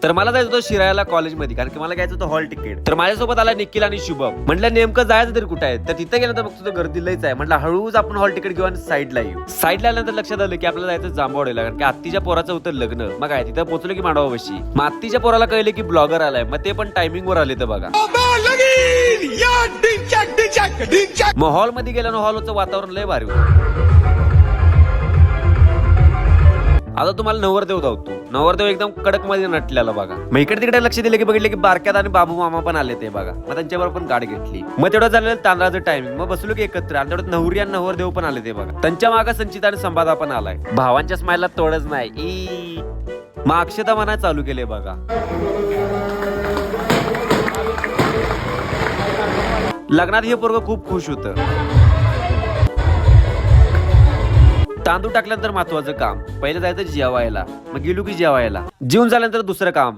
तर मला जायचं होतं शिरायला कॉलेजमध्ये, कारण की मला घ्यायचं होतं हॉल तिकीट. तर माझ्यासोबत आला निखिल आणि शुभम. म्हटलं नेमकं जायचं तरी कुठे आहे, तर तिथे गेलं तर बघतो गर्दी लईच आहे. म्हटलं हळूच आपण हॉल तिकीट घेऊ आणि साईडला येऊ. साईडला आल्यानंतर लक्षात आलं की आपल्याला जायचं जांभवडेला, कारण की आत्तीच्या पोराचं होतं लग्न. मग काय तिथं पोहोचलो की मांडवापाशी. मग आत्तीच्या पोराला कळले की ब्लॉगर आलाय, मग ते पण टायमिंग वर आले तर बघा. मग हॉल मध्ये गेल्यानं हॉलचं वातावरण लय भारी होतं. आता तुम्हाला नवरदेव धावतो. नवरदेव एकदम कडक मध्ये नटलेला बघा. मग इकडे तिकडे लक्ष दिले की बघितले की बारक्यात आणि बाबू मामा पण आले ते बघा. मग त्यांच्यावर पण गाडी घेतली. मग तेवढं झालेलं तांदळाचं टायमिंग. मग बसलो की एकत्र. आणि तेवढं नवरी आणि नवरदेव पण आले ते बघा. त्यांच्या मागे संचिता आणि संवादा पण आलाय. भावांच्या स्माईलला तोडच नाही. मग अक्षता म्हणा चालू केले बघा. लग्नात हे पोरगं खूप खुश होतं. तांदूळ टाकल्यानंतर महत्वाचं काम. पहिलं जायचं जेवायला. मग गेलो की जेवायला. जेवून झाल्यानंतर दुसरं काम.